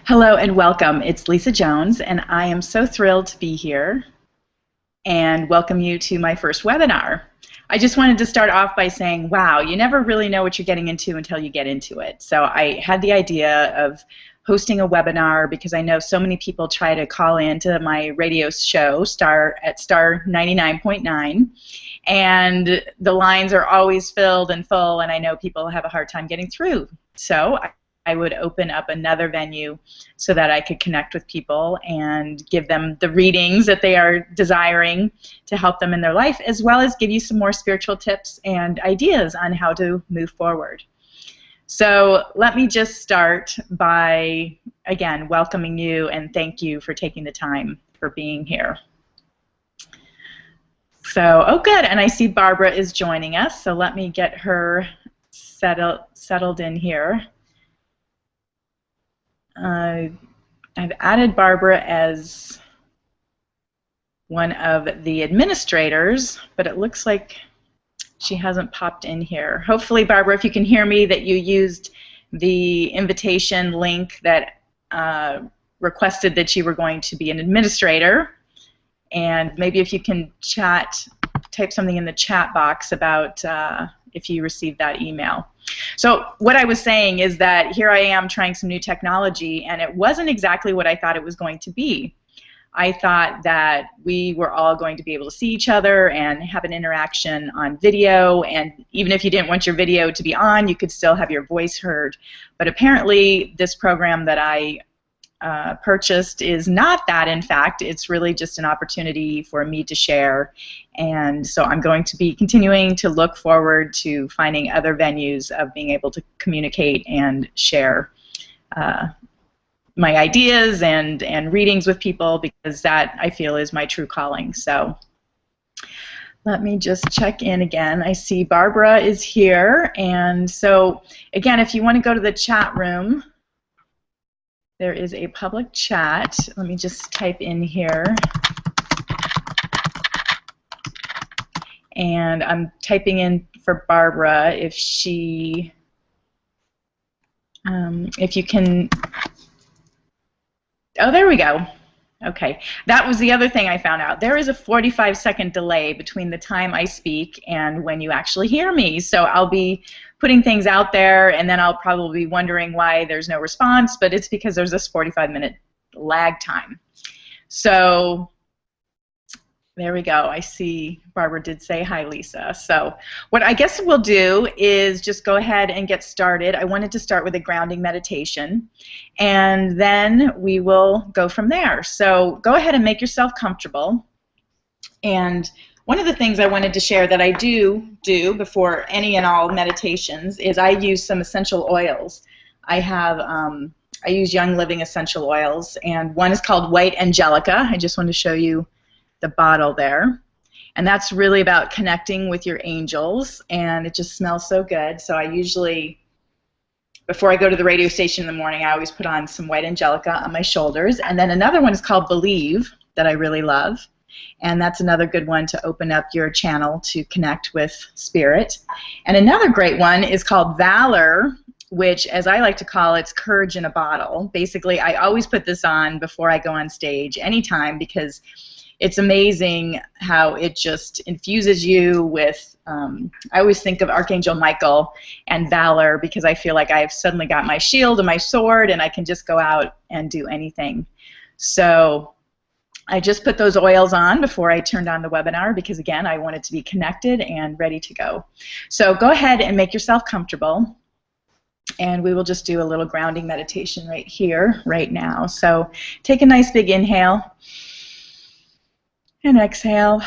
Hello and welcome. It's Lisa Jones, and I am so thrilled to be here and welcome you to my first webinar. I just wanted to start off by saying, wow, you never really know what you're getting into until you get into it. So I had the idea of hosting a webinar because I know so many people try to call into my radio show, Star 99.9, and the lines are always filled and full, and I know people have a hard time getting through. So I would open up another venue so that I could connect with people and give them the readings that they are desiring to help them in their life, as well as give you some more spiritual tips and ideas on how to move forward. So let me just start by, again, welcoming you and thank you for taking the time for being here. So, oh good, and I see Barbara is joining us, so let me get her settled in here. I've added Barbara as one of the administrators, but it looks like she hasn't popped in here. Hopefully, Barbara, if you can hear me, that you used the invitation link that requested that you were going to be an administrator. And maybe if you can type something in the chat box about if you received that email. So what I was saying is that here I am trying some new technology, and it wasn't exactly what I thought it was going to be. I thought that we were all going to be able to see each other and have an interaction on video, and even if you didn't want your video to be on, you could still have your voice heard. But apparently this program that I purchased is not that. In fact, it's really just an opportunity for me to share, and so I'm going to be continuing to look forward to finding other venues of being able to communicate and share my ideas and readings with people, because that, I feel, is my true calling. So let me just check in again. I see Barbara is here, and so again, if you want to go to the chat room, there is a public chat. Let me just type in here. And I'm typing in for Barbara if she, if you can, oh, there we go. Okay, that was the other thing I found out. There is a 45-second delay between the time I speak and when you actually hear me. So I'll be putting things out there, and then I'll probably be wondering why there's no response, but it's because there's this 45-minute lag time. So there we go. I see Barbara did say hi, Lisa. So what I guess we'll do is just go ahead and get started. I wanted to start with a grounding meditation, and then we will go from there. So go ahead and make yourself comfortable. And one of the things I wanted to share that I do before any and all meditations is I use some essential oils. I use Young Living essential oils, and one is called White Angelica. I just want to show you the bottle there, and that's really about connecting with your angels, and it just smells so good. So I usually, before I go to the radio station in the morning, I always put on some White Angelica on my shoulders. And then another one is called Believe that I really love, and that's another good one to open up your channel to connect with spirit. And another great one is called Valor, which, as I like to call it, it's courage in a bottle. Basically, I always put this on before I go on stage anytime, because it's amazing how it just infuses you with, I always think of Archangel Michael and Valor, because I feel like I've suddenly got my shield and my sword and I can just go out and do anything. So I just put those oils on before I turned on the webinar, because again, I wanted to be connected and ready to go. So go ahead and make yourself comfortable, and we will just do a little grounding meditation right here, right now. So take a nice big inhale. And exhale,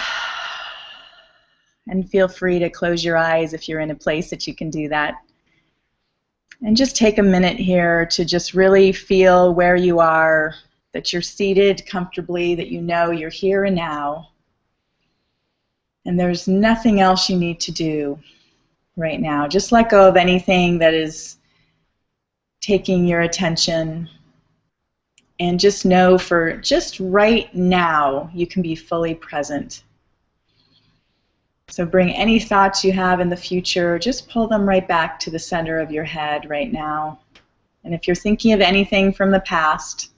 and feel free to close your eyes if you're in a place that you can do that. And just take a minute here to just really feel where you are, that you're seated comfortably, that you know you're here and now, and there's nothing else you need to do right now. Just let go of anything that is taking your attention. And just know for just right now, you can be fully present. So bring any thoughts you have in the future, just pull them right back to the center of your head right now. And if you're thinking of anything from the past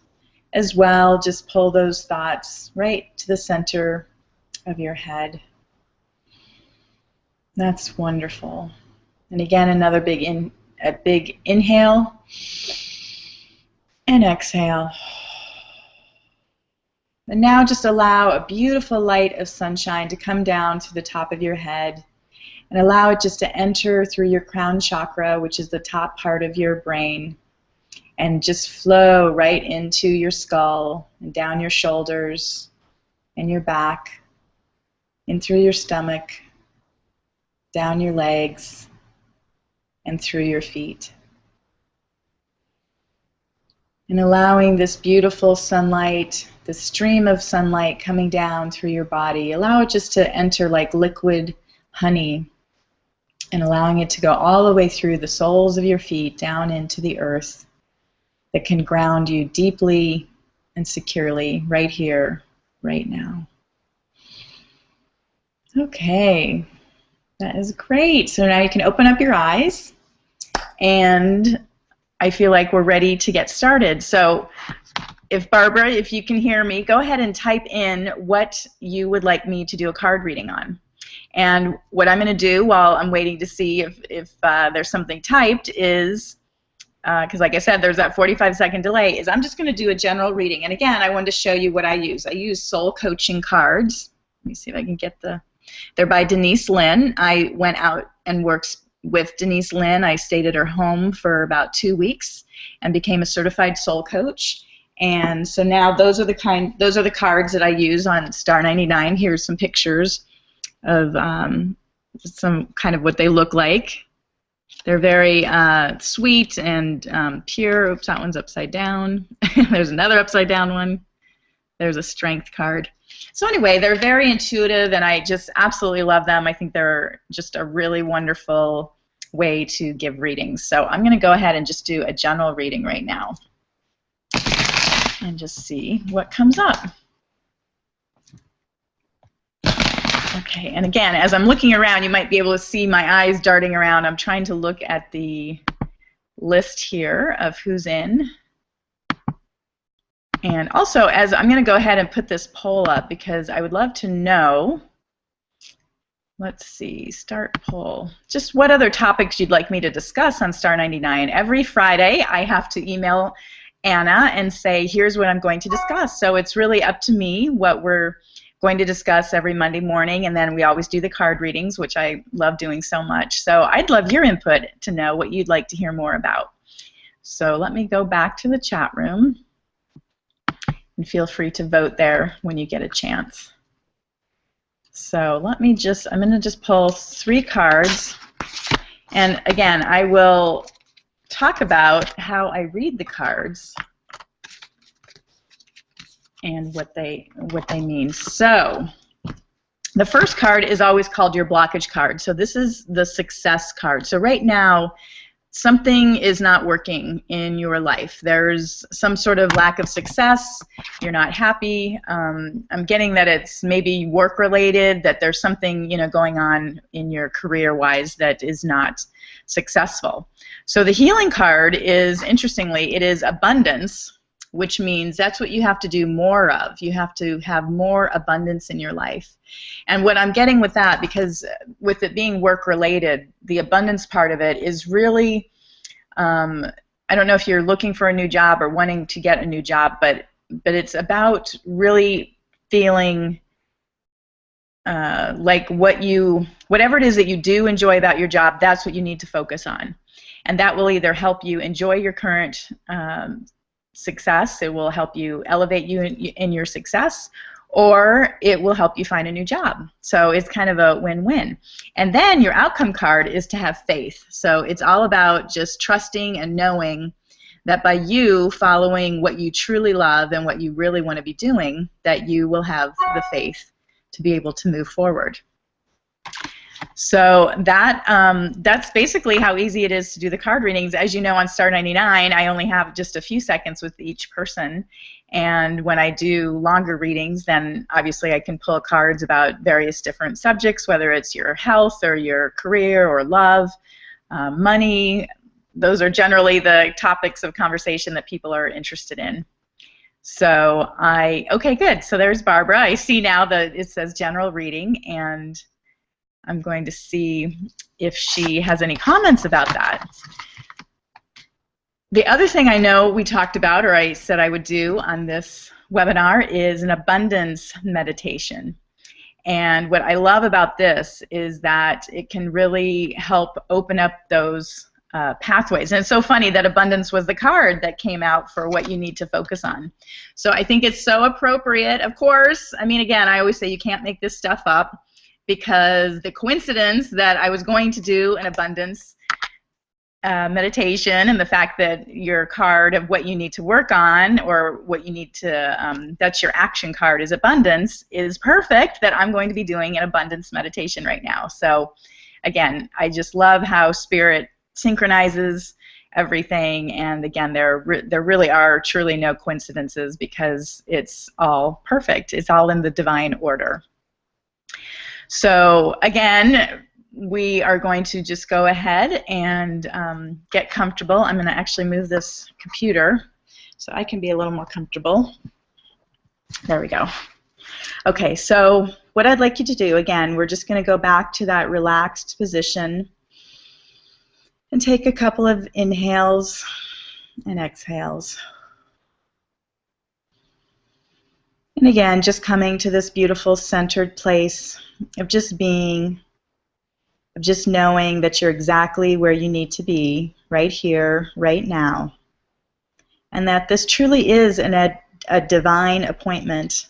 as well, just pull those thoughts right to the center of your head. That's wonderful. And again, another big inhale and exhale. And now just allow a beautiful light of sunshine to come down through the top of your head, and allow it just to enter through your crown chakra, which is the top part of your brain, and just flow right into your skull and down your shoulders and your back, in through your stomach, down your legs, and through your feet. And allowing this beautiful sunlight, the stream of sunlight coming down through your body, allow it just to enter like liquid honey, and allowing it to go all the way through the soles of your feet down into the earth that can ground you deeply and securely right here, right now. Okay, that is great. So now you can open up your eyes, and I feel like we're ready to get started. So Barbara, if you can hear me, go ahead and type in what you would like me to do a card reading on. And what I'm going to do while I'm waiting to see if there's something typed is, because like I said, there's that 45-second delay, is I'm just going to do a general reading. And again, I wanted to show you what I use. I use soul coaching cards. Let me see if I can get they're by Denise Linn. I went out and worked with Denise Linn. I stayed at her home for about 2 weeks and became a certified soul coach. And so now those are the cards that I use on Star 99. Here's some pictures of some kind of what they look like. They're very sweet and pure. Oops, that one's upside down. There's another upside down one. There's a strength card. So anyway, they're very intuitive, and I just absolutely love them. I think they're just a really wonderful way to give readings. So I'm going to go ahead and just do a general reading right now and just see what comes up. Okay, and again, as I'm looking around, you might be able to see my eyes darting around. I'm trying to look at the list here of who's in. And also, as I'm going to go ahead and put this poll up, because I would love to know, let's see, start poll, just what other topics you'd like me to discuss on Star 99. Every Friday, I have to email Anna and say, here's what I'm going to discuss. So it's really up to me what we're going to discuss every Monday morning, and then we always do the card readings, which I love doing so much. So I'd love your input to know what you'd like to hear more about. So let me go back to the chat room, and feel free to vote there when you get a chance. So let me just, I'm going to just pull 3 cards, and again, I will talk about how I read the cards and what they mean. So the first card is always called your blockage card. So this is the success card. So right now, something is not working in your life. There's some sort of lack of success. You're not happy. I'm getting that it's maybe work-related, that there's something going on in your career-wise that is not successful. So the healing card is, interestingly, it is abundance, which means that's what you have to do more of. You have to have more abundance in your life. And what I'm getting with that, because with it being work-related, the abundance part of it is really, I don't know if you're looking for a new job or wanting to get a new job, but it's about really feeling like whatever it is that you do enjoy about your job, that's what you need to focus on. And that will either help you enjoy your current success, it will help you elevate you in your success, or it will help you find a new job. So it's kind of a win-win. And then your outcome card is to have faith. So it's all about just trusting and knowing that by you following what you truly love and what you really want to be doing, that you will have the faith to be able to move forward. So that's basically how easy it is to do the card readings. As you know, on Star 99, I only have just a few seconds with each person. And when I do longer readings, then obviously I can pull cards about various different subjects, whether it's your health or your career or love, money, those are generally the topics of conversation that people are interested in. So okay, good. So there's Barbara. I see now that it says general reading, and I'm going to see if she has any comments about that. The other thing I know we talked about, or I said I would do on this webinar, is an abundance meditation. And what I love about this is that it can really help open up those pathways. And it's so funny that abundance was the card that came out for what you need to focus on. So I think it's so appropriate. Of course, I mean, again, I always say you can't make this stuff up, because the coincidence that I was going to do an abundance meditation, and the fact that your card of what you need to work on, or what you need to, that's your action card, is abundance, is perfect that I'm going to be doing an abundance meditation right now. So again, I just love how Spirit synchronizes everything, and again, there really are truly no coincidences, because it's all perfect. It's all in the divine order. So again, we are going to just go ahead and get comfortable. I'm going to actually move this computer so I can be a little more comfortable. There we go. Okay, so what I'd like you to do, again, we're just going to go back to that relaxed position and take a couple of inhales and exhales. And again, just coming to this beautiful centered place of just being, of just knowing that you're exactly where you need to be, right here, right now. And that this truly is a divine appointment,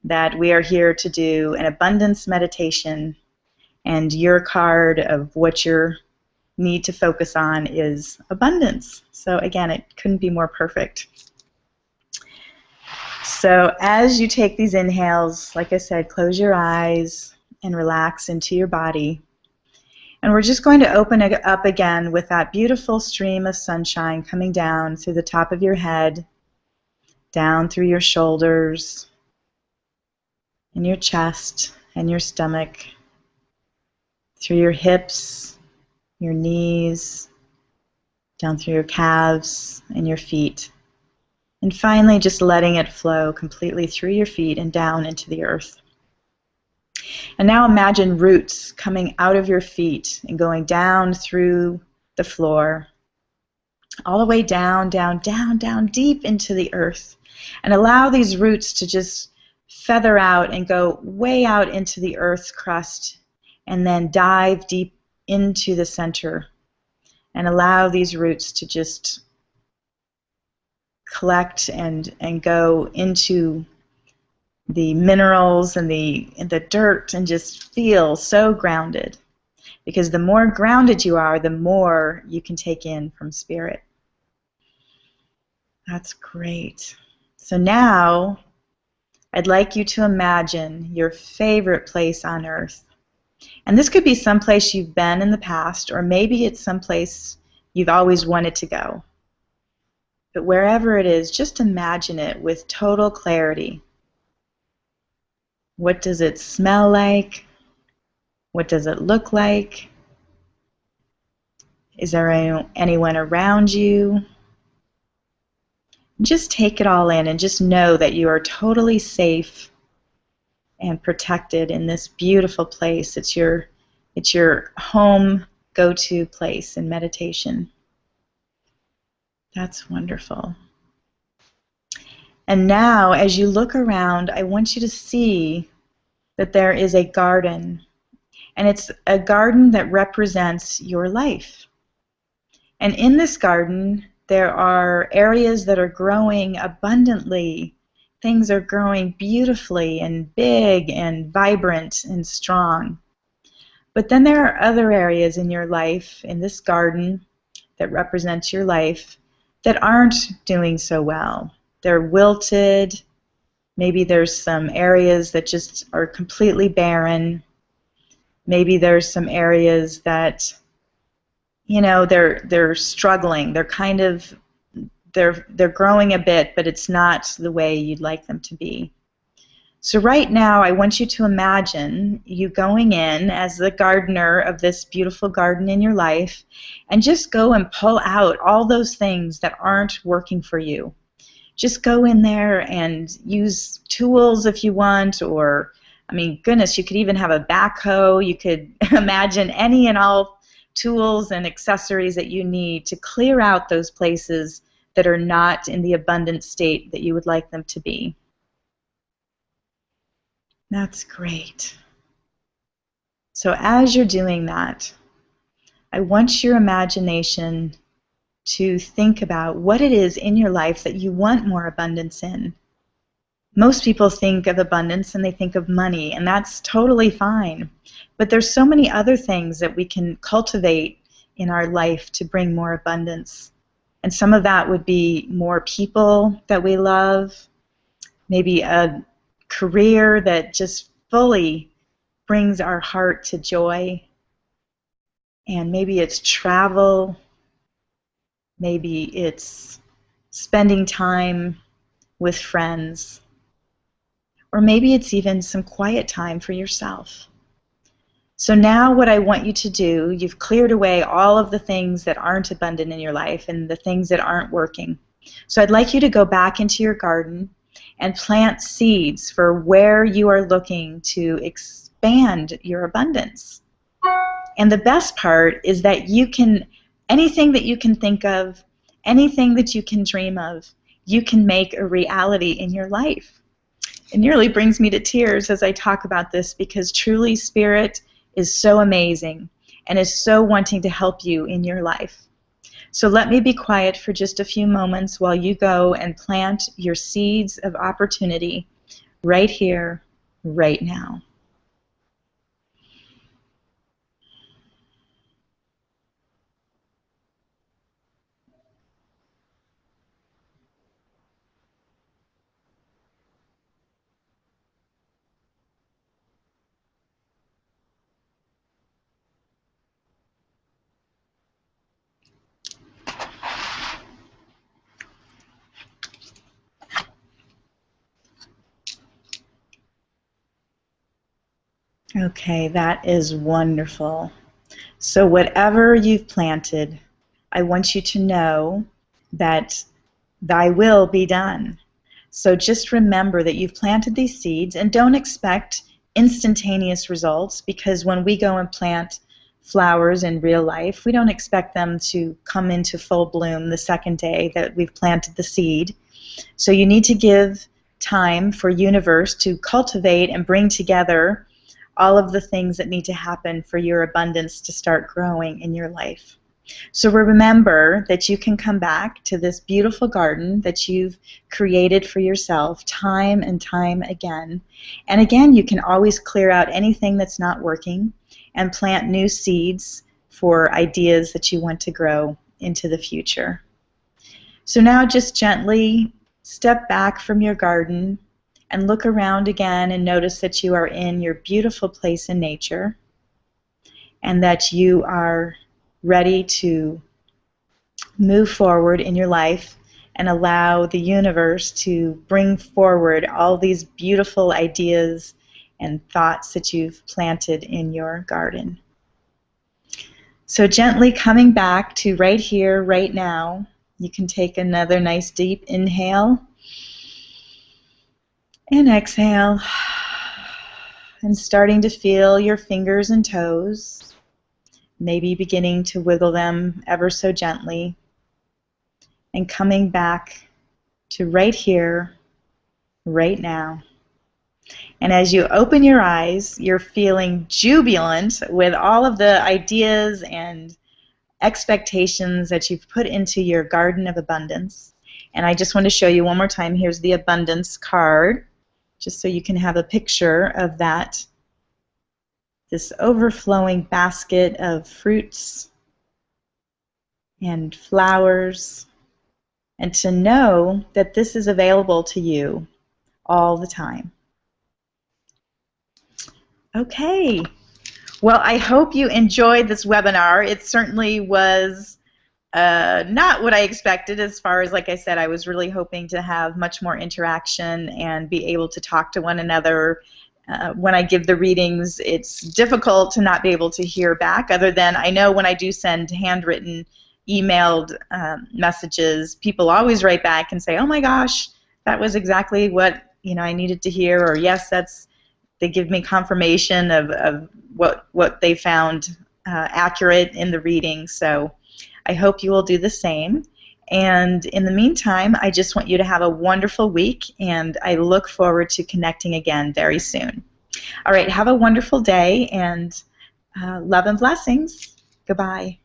that we are here to do an abundance meditation, and your card of what you need to focus on is abundance. So again, it couldn't be more perfect. So as you take these inhales, like I said, close your eyes and relax into your body. And we're just going to open it up again with that beautiful stream of sunshine coming down through the top of your head, down through your shoulders, and your chest and your stomach, through your hips, your knees, down through your calves and your feet. And finally, just letting it flow completely through your feet and down into the earth. And now imagine roots coming out of your feet and going down through the floor, all the way down, down, down, down, deep into the earth. And allow these roots to just feather out and go way out into the earth's crust, and then dive deep into the center. And allow these roots to just collect and go into the minerals and the dirt, and just feel so grounded. Because the more grounded you are, the more you can take in from Spirit. That's great. So now I'd like you to imagine your favorite place on earth. And this could be someplace you've been in the past, or maybe it's someplace you've always wanted to go. But wherever it is, just imagine it with total clarity. What does it smell like? What does it look like? Is there anyone around you? Just take it all in and just know that you are totally safe and protected in this beautiful place. It's your home go-to place in meditation. That's wonderful. And now, as you look around, I want you to see that there is a garden. And it's a garden that represents your life. And in this garden, there are areas that are growing abundantly. Things are growing beautifully and big and vibrant and strong. But then there are other areas in your life, in this garden that represents your life, that aren't doing so well. They're wilted. Maybe there's some areas that just are completely barren. Maybe there's some areas that, you know, they're struggling. They're kind of, they're growing a bit, but it's not the way you'd like them to be. So right now, I want you to imagine you going in as the gardener of this beautiful garden in your life, and just go and pull out all those things that aren't working for you. Just go in there and use tools if you want, or, I mean, goodness, you could even have a backhoe. You could imagine any and all tools and accessories that you need to clear out those places that are not in the abundant state that you would like them to be. That's great. So as you're doing that, I want your imagination to think about what it is in your life that you want more abundance in. Most people think of abundance and they think of money, and that's totally fine. But there's so many other things that we can cultivate in our life to bring more abundance. And some of that would be more people that we love, maybe a career that just fully brings our heart to joy, and maybe it's travel, maybe it's spending time with friends, or maybe it's even some quiet time for yourself. So now what I want you to do, you've cleared away all of the things that aren't abundant in your life and the things that aren't working. So I'd like you to go back into your garden and plant seeds for where you are looking to expand your abundance. And the best part is that you can, anything that you can think of, anything that you can dream of, you can make a reality in your life. It nearly brings me to tears as I talk about this, because truly Spirit is so amazing and is so wanting to help you in your life. So let me be quiet for just a few moments while you go and plant your seeds of opportunity right here, right now. Okay, that is wonderful. So whatever you've planted, I want you to know that thy will be done. So just remember that you've planted these seeds, and don't expect instantaneous results, because when we go and plant flowers in real life, we don't expect them to come into full bloom the second day that we've planted the seed. So you need to give time for universe to cultivate and bring together all of the things that need to happen for your abundance to start growing in your life. So remember that you can come back to this beautiful garden that you've created for yourself time and time again. And again, you can always clear out anything that's not working and plant new seeds for ideas that you want to grow into the future. So now just gently step back from your garden and look around again and notice that you are in your beautiful place in nature, and that you are ready to move forward in your life and allow the universe to bring forward all these beautiful ideas and thoughts that you've planted in your garden. So gently coming back to right here, right now, you can take another nice deep inhale and exhale, and starting to feel your fingers and toes, maybe beginning to wiggle them ever so gently, and coming back to right here, right now. And as you open your eyes, you're feeling jubilant with all of the ideas and expectations that you've put into your garden of abundance. And I just want to show you one more time. Here's the abundance card, just so you can have a picture of that. This overflowing basket of fruits and flowers, and to know that this is available to you all the time. Okay. Well, I hope you enjoyed this webinar. It certainly was not what I expected. As far as, like I said, I was really hoping to have much more interaction and be able to talk to one another. When I give the readings, it's difficult to not be able to hear back, other than I know when I do send handwritten, emailed messages, people always write back and say, oh my gosh, that was exactly what I needed to hear, or yes, they give me confirmation of what they found accurate in the reading. So I hope you will do the same. And in the meantime, I just want you to have a wonderful week, and I look forward to connecting again very soon. All right, have a wonderful day, and love and blessings. Goodbye.